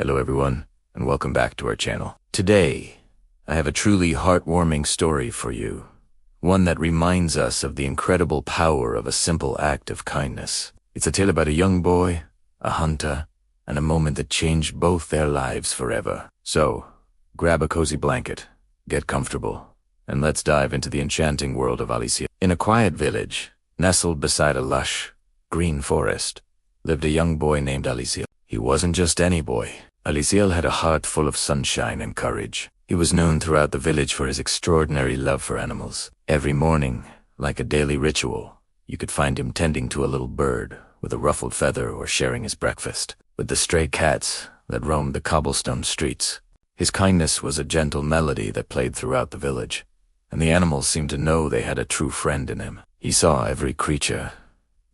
Hello everyone, and welcome back to our channel. Today, I have a truly heartwarming story for you. One that reminds us of the incredible power of a simple act of kindness. It's a tale about a young boy, a hunter, and a moment that changed both their lives forever. So, grab a cozy blanket, get comfortable, and let's dive into the enchanting world of Aalizil. In a quiet village, nestled beside a lush, green forest, lived a young boy named Aalizil. He wasn't just any boy. Aalizil had a heart full of sunshine and courage. He was known throughout the village for his extraordinary love for animals. Every morning, like a daily ritual, you could find him tending to a little bird with a ruffled feather or sharing his breakfast with the stray cats that roamed the cobblestone streets. His kindness was a gentle melody that played throughout the village, and the animals seemed to know they had a true friend in him. He saw every creature,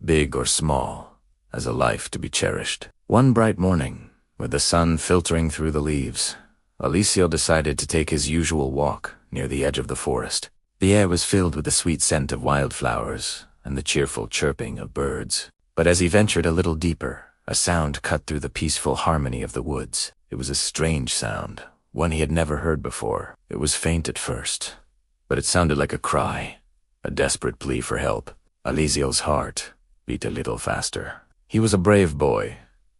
big or small, as a life to be cherished. One bright morning, with the sun filtering through the leaves, Aalizil decided to take his usual walk near the edge of the forest. The air was filled with the sweet scent of wildflowers and the cheerful chirping of birds. But as he ventured a little deeper, a sound cut through the peaceful harmony of the woods. It was a strange sound, one he had never heard before. It was faint at first, but it sounded like a cry, a desperate plea for help. Aalizil's heart beat a little faster. He was a brave boy,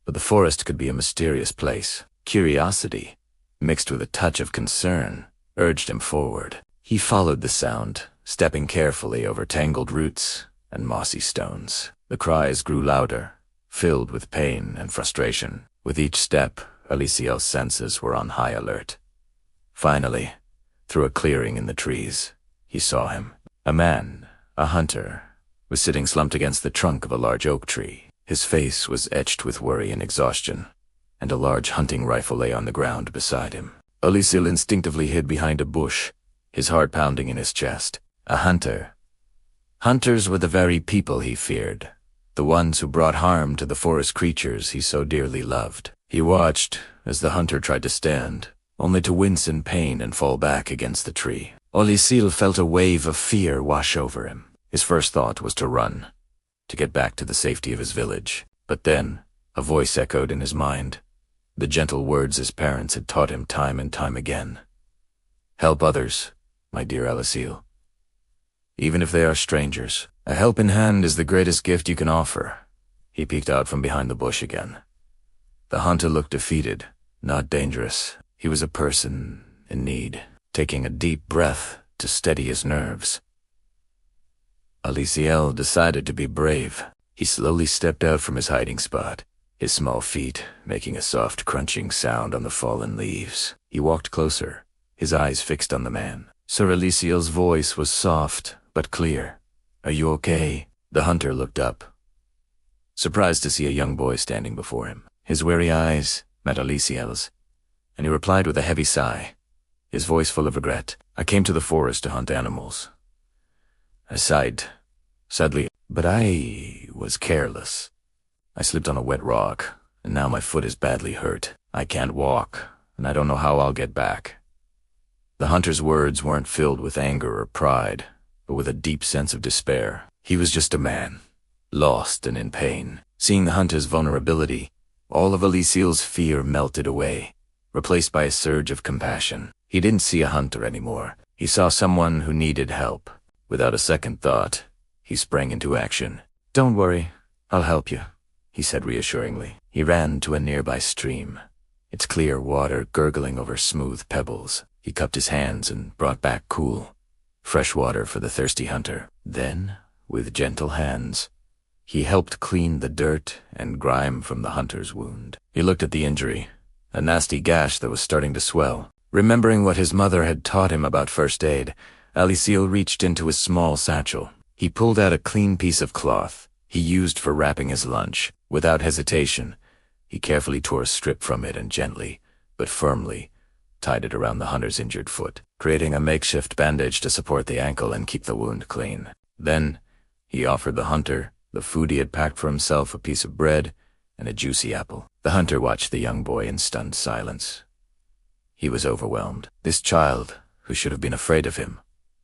but the forest could be a mysterious place. Curiosity, mixed with a touch of concern, urged him forward. He followed the sound, stepping carefully over tangled roots and mossy stones. The cries grew louder, filled with pain and frustration. With each step, Aalizil's senses were on high alert. Finally, through a clearing in the trees, he saw him. A man, a hunter, was sitting slumped against the trunk of a large oak tree. His face was etched with worry and exhaustion, and a large hunting rifle lay on the ground beside him. Aalizil instinctively hid behind a bush, his heart pounding in his chest. A hunter. Hunters were the very people he feared, the ones who brought harm to the forest creatures he so dearly loved. He watched as the hunter tried to stand, only to wince in pain and fall back against the tree. Aalizil felt a wave of fear wash over him. His first thought was to run, to get back to the safety of his village. But then, a voice echoed in his mind, the gentle words his parents had taught him time and time again. Help others, my dear Aalizil. Even if they are strangers, a helping hand is the greatest gift you can offer. He peeked out from behind the bush again. The hunter looked defeated, not dangerous. He was a person in need, taking a deep breath to steady his nerves. Aalizil decided to be brave. He slowly stepped out from his hiding spot, his small feet making a soft crunching sound on the fallen leaves. He walked closer, his eyes fixed on the man. Sir Aalizil's voice was soft but clear. Are you okay? The hunter looked up, surprised to see a young boy standing before him. His weary eyes met Aalizil's, and he replied with a heavy sigh, his voice full of regret. I came to the forest to hunt animals. I sighed, sadly, but I was careless. I slipped on a wet rock, and now my foot is badly hurt. I can't walk, and I don't know how I'll get back. The hunter's words weren't filled with anger or pride, but with a deep sense of despair. He was just a man, lost and in pain. Seeing the hunter's vulnerability, all of Aalizil's fear melted away, replaced by a surge of compassion. He didn't see a hunter anymore. He saw someone who needed help. Without a second thought, he sprang into action. Don't worry, I'll help you, he said reassuringly. He ran to a nearby stream, its clear water gurgling over smooth pebbles. He cupped his hands and brought back cool, fresh water for the thirsty hunter. Then, with gentle hands, he helped clean the dirt and grime from the hunter's wound. He looked at the injury, a nasty gash that was starting to swell. Remembering what his mother had taught him about first aid, Aalizil reached into his small satchel. He pulled out a clean piece of cloth he used for wrapping his lunch. Without hesitation, he carefully tore a strip from it and gently, but firmly, tied it around the hunter's injured foot, creating a makeshift bandage to support the ankle and keep the wound clean. Then, he offered the hunter the food he had packed for himself, a piece of bread and a juicy apple. The hunter watched the young boy in stunned silence. He was overwhelmed. This child, who should have been afraid of him,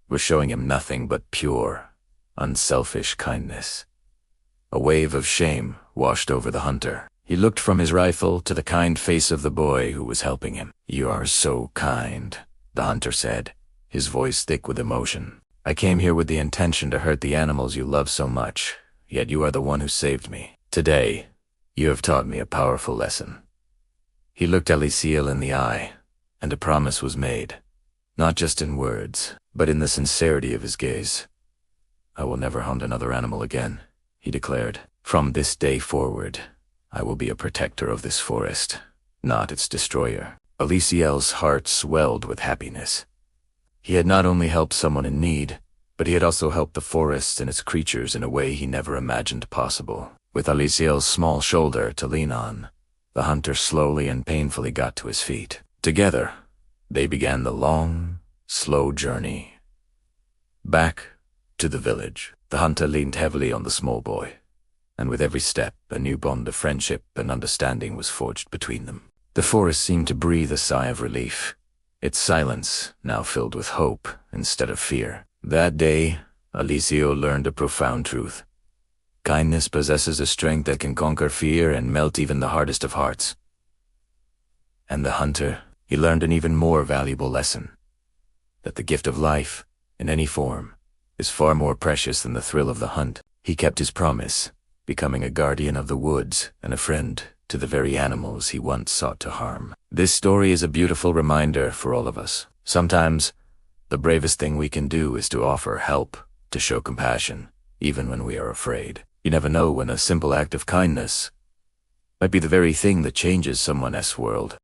was showing him nothing but pure, unselfish kindness. A wave of shame washed over the hunter. He looked from his rifle to the kind face of the boy who was helping him. "You are so kind," the hunter said, his voice thick with emotion. "I came here with the intention to hurt the animals you love so much, yet you are the one who saved me. Today, you have taught me a powerful lesson." He looked Aalizil in the eye, and a promise was made, not just in words, but in the sincerity of his gaze. "I will never hunt another animal again," he declared. "From this day forward, I will be a protector of this forest, not its destroyer." Aalizil's heart swelled with happiness. He had not only helped someone in need, but he had also helped the forest and its creatures in a way he never imagined possible. With Aalizil's small shoulder to lean on, the hunter slowly and painfully got to his feet. Together, they began the long, slow journey back to the village. The hunter leaned heavily on the small boy, and with every step, a new bond of friendship and understanding was forged between them. The forest seemed to breathe a sigh of relief, its silence now filled with hope instead of fear. That day, Aalizil learned a profound truth. Kindness possesses a strength that can conquer fear and melt even the hardest of hearts. And the hunter, he learned an even more valuable lesson: that the gift of life, in any form, is far more precious than the thrill of the hunt. He kept his promise, becoming a guardian of the woods and a friend to the very animals he once sought to harm. This story is a beautiful reminder for all of us. Sometimes, the bravest thing we can do is to offer help, to show compassion, even when we are afraid. You never know when a simple act of kindness might be the very thing that changes someone's world.